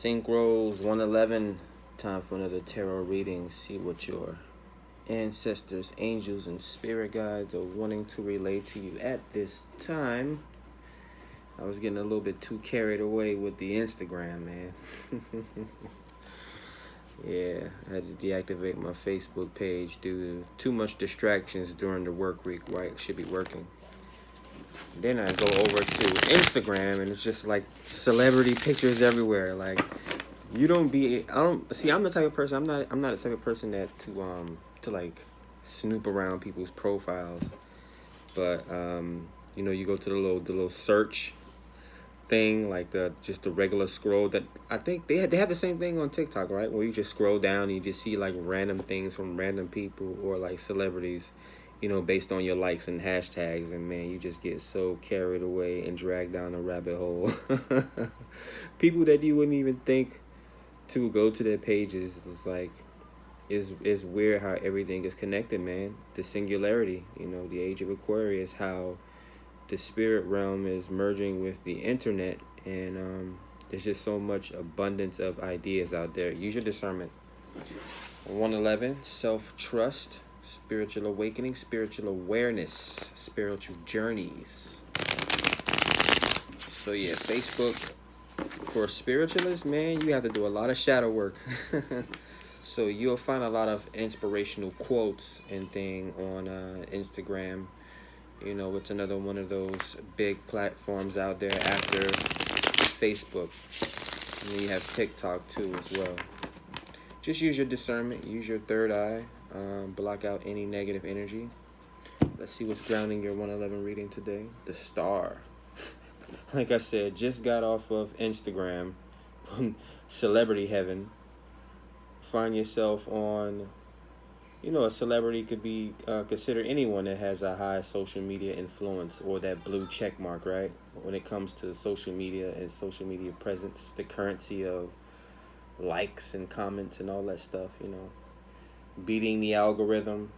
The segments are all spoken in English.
Synchros 111. Time for another tarot reading. See what your ancestors, angels, and spirit guides are wanting to relay to you at this time. I was getting a little bit too carried away with the Instagram, man. Yeah, I had to deactivate my Facebook page due to too much distractions during the work week, right? Should be working. Then I go over to Instagram and it's just like celebrity pictures everywhere. Like I'm the type of person, I'm not the type of person that to like snoop around people's profiles. But you go to the little search thing, like the regular scroll that I think they have the same thing on TikTok, right? Where you just scroll down and you just see like random things from random people or like celebrities, based on your likes and hashtags, and man, you just get so carried away and dragged down a rabbit hole. People that you wouldn't even think to go to their pages is weird how everything is connected, man. The singularity, the age of Aquarius, how the spirit realm is merging with the internet, and there's just so much abundance of ideas out there. Use your discernment. 111, self-trust, spiritual awakening, spiritual awareness, spiritual journeys. So yeah, Facebook for spiritualists, man, you have to do a lot of shadow work. So you'll find a lot of inspirational quotes and thing on Instagram. It's another one of those big platforms out there after Facebook. And then you have TikTok too as well. Just use your discernment, use your third eye, block out any negative energy. Let's see what's grounding your 111 reading today. The Star. Like I said, just got off of Instagram, celebrity heaven. Find yourself on, a celebrity could be considered anyone that has a high social media influence or that blue check mark, right? When it comes to social media and social media presence, the currency of likes and comments and all that stuff, beating the algorithm.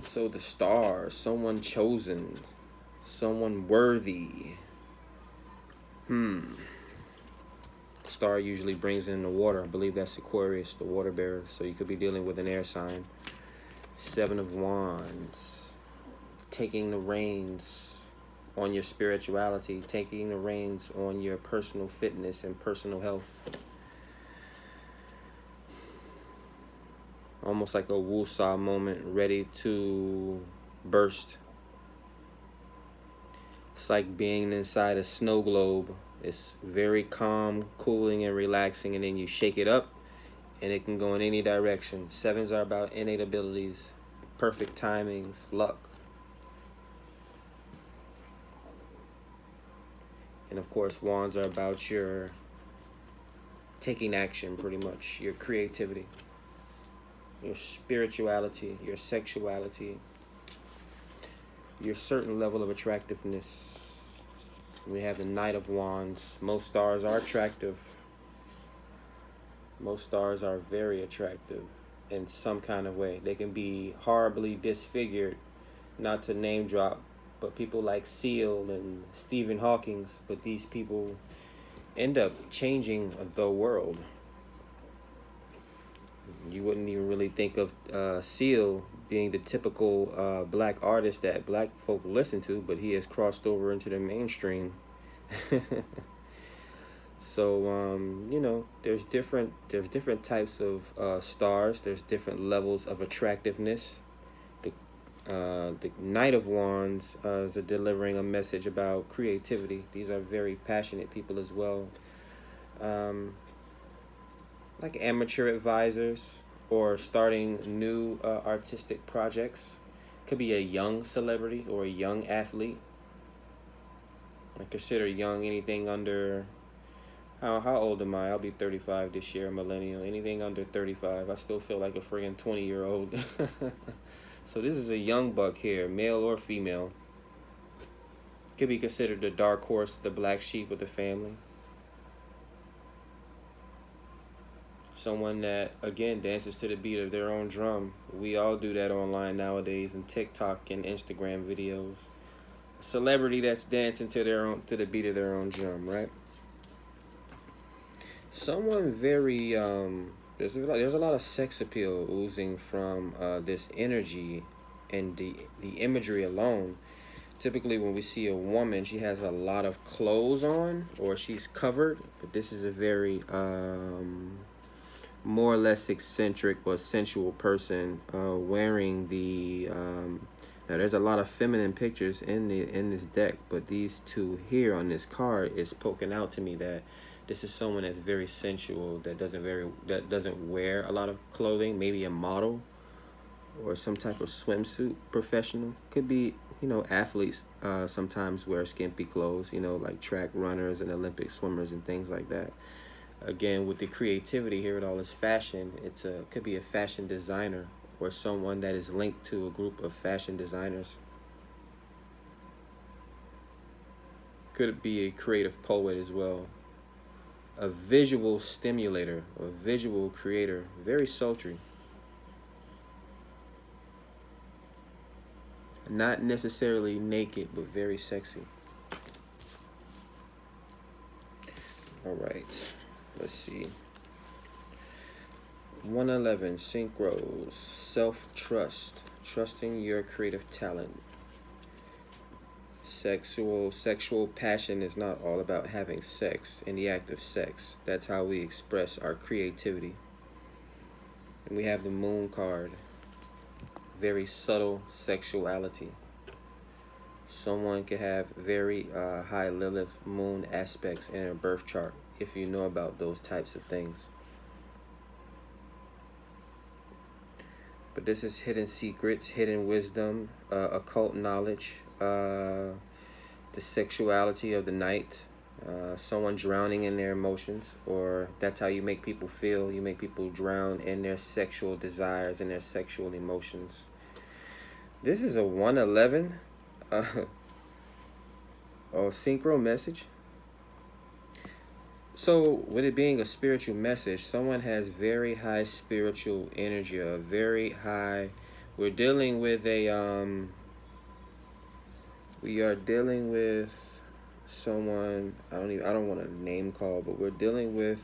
So the Star, someone chosen, someone worthy. Star usually brings in the water. I believe that's Aquarius, the water bearer. So you could be dealing with an air sign. 7 of Wands. Taking the reins on your spirituality. Taking the reins on your personal fitness and personal health. Almost like a woosah moment, ready to burst. It's like being inside a snow globe. It's very calm, cooling, and relaxing, and then you shake it up, and it can go in any direction. 7s are about innate abilities, perfect timings, luck. And of course, Wands are about your taking action, pretty much, your creativity, your spirituality, your sexuality, your certain level of attractiveness. We have the Knight of Wands. Most stars are attractive. Most stars are very attractive in some kind of way. They can be horribly disfigured, not to name drop, but people like Seal and Stephen Hawking, but these people end up changing the world. You wouldn't even really think of Seal being the typical black artist that black folk listen to, but he has crossed over into the mainstream. So there's different types of stars. There's different levels of attractiveness. The Knight of Wands is delivering a message about creativity. These are very passionate people as well. Like amateur advisors or starting new artistic projects. Could be a young celebrity or a young athlete. I consider young anything under, how old am I? I'll be 35 this year, millennial. Anything under 35, I still feel like a friggin' 20-year-old. So this is a young buck here, male or female. Could be considered the dark horse, the black sheep of the family. Someone that, again, dances to the beat of their own drum. We all do that online nowadays in TikTok and Instagram videos. A celebrity that's dancing to the beat of their own drum, right? Someone very there's a lot of sex appeal oozing from this energy and the imagery alone. Typically, when we see a woman, she has a lot of clothes on or she's covered. But this is a very more or less eccentric or sensual person wearing the. Now, there's a lot of feminine pictures in this deck, but these two here on this card is poking out to me that this is someone that's very sensual, that doesn't wear a lot of clothing. Maybe a model or some type of swimsuit professional. Could be, athletes sometimes wear skimpy clothes, like track runners and Olympic swimmers and things like that. Again, with the creativity here with all this fashion, could be a fashion designer or someone that is linked to a group of fashion designers. Could be a creative poet as well. A visual stimulator or visual creator. Very sultry. Not necessarily naked, but very sexy. All right. Let's see. 111 Synchros. Self-trust. Trusting your creative talent. Sexual passion is not all about having sex in the act of sex. That's how we express our creativity. And we have the Moon card. Very subtle sexuality. Someone could have very high Lilith moon aspects in their birth chart if you know about those types of things. But this is hidden secrets, hidden wisdom, occult knowledge, the sexuality of the night, someone drowning in their emotions, or that's how you make people feel. You make people drown in their sexual desires and their sexual emotions. This is a 111 synchro message. So with it being a spiritual message, someone has very high spiritual energy, a very high. We're dealing with we are dealing with someone. I don't want to name call, but we're dealing with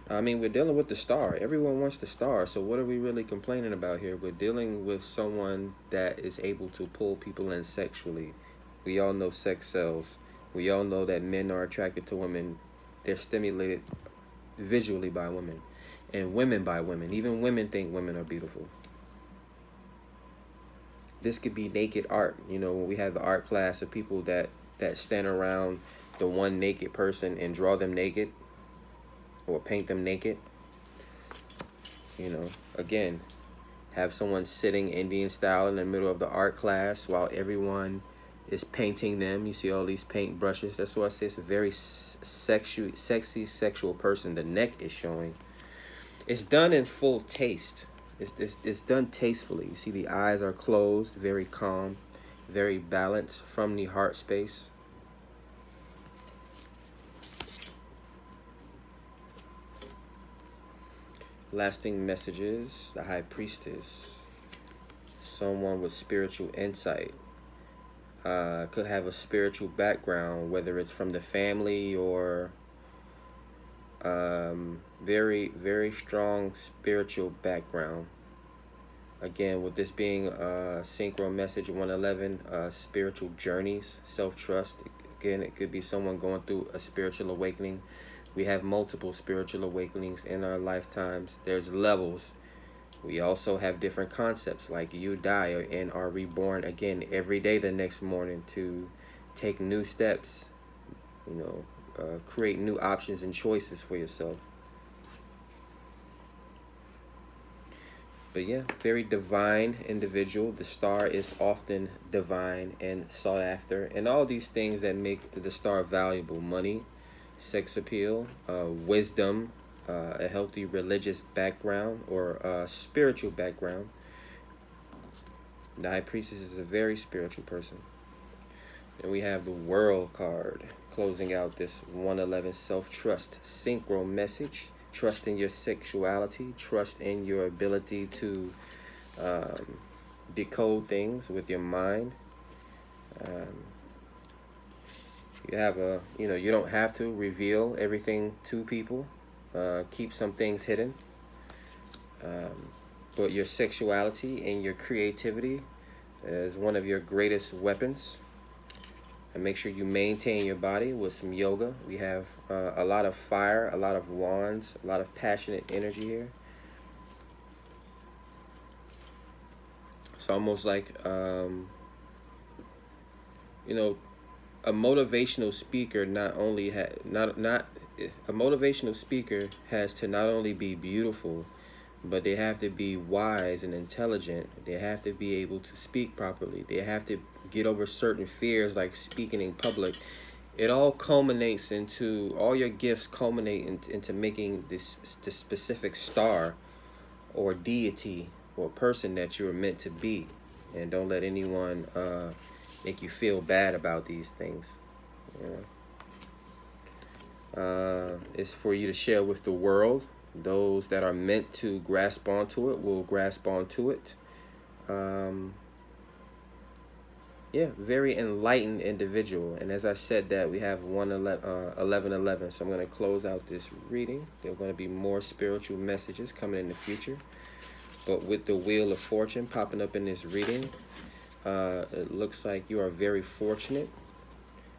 the star. Everyone wants the star. So what are we really complaining about here? We're dealing with someone that is able to pull people in sexually. We all know sex sells. We all know that men are attracted to women. They're stimulated visually by women, and women by women. Even women think women are beautiful. This could be naked art. When we have the art class of people that stand around the one naked person and draw them naked or paint them naked. Again, have someone sitting Indian style in the middle of the art class while everyone is painting them. You see all these paint brushes. That's why I say it's a very sexy sexual person. The neck is showing. It's done in full taste. It's done tastefully. You see the eyes are closed, very calm, very balanced from the heart space. Lasting messages, the High Priestess. Someone with spiritual insight. Could have a spiritual background, whether it's from the family or very, very strong spiritual background. Again, with this being synchro message 111, spiritual journeys, self-trust. Again, it could be someone going through a spiritual awakening. We have multiple spiritual awakenings in our lifetimes. There's levels. We also have different concepts like you die and are reborn again every day the next morning to take new steps, create new options and choices for yourself. But yeah, very divine individual. The star is often divine and sought after. And all these things that make the star valuable: money, sex appeal, wisdom, a healthy religious background or spiritual background. The High Priestess is a very spiritual person. And we have the World card closing out this 111 self-trust synchro message. Trust in your sexuality. Trust in your ability to decode things with your mind. You have you don't have to reveal everything to people. keep some things hidden. But your sexuality and your creativity is one of your greatest weapons. And make sure you maintain your body with some yoga. We have a lot of fire, a lot of wands, a lot of passionate energy here. It's almost like, you know, a motivational speaker not only a motivational speaker has to not only be beautiful, but they have to be wise and intelligent. They have to be able to speak properly. They have to get over certain fears, like speaking in public. It all culminates into, all your gifts culminate into making this specific star or deity or person that you're meant to be. And don't let anyone make you feel bad about these things. You know? It's for you to share with the world. Those that are meant to grasp onto it will grasp onto it. Yeah, very enlightened individual. And as I said, that we have 1111. So I'm going to close out this reading. There are going to be more spiritual messages coming in the future. But with the Wheel of Fortune popping up in this reading, it looks like you are very fortunate,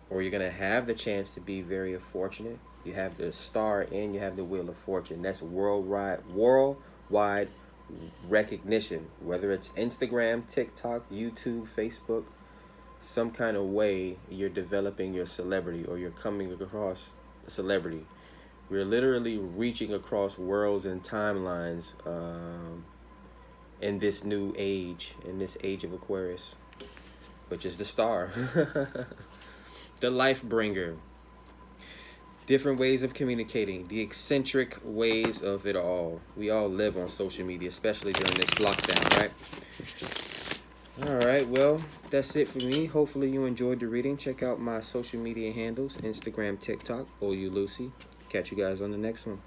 or you're going to have the chance to be very fortunate. You have the star and you have the Wheel of Fortune. That's worldwide recognition, whether it's Instagram, TikTok, YouTube, Facebook. Some kind of way you're developing your celebrity, or you're coming across a celebrity. We're literally reaching across worlds and timelines in this new age, in this age of Aquarius, which is the star. The life bringer. Different ways of communicating, the eccentric ways of it all. We all live on social media, especially during this lockdown, right? All right, well, that's it for me. Hopefully you enjoyed the reading. Check out my social media handles, Instagram, TikTok, OU Lucy. Catch you guys on the next one.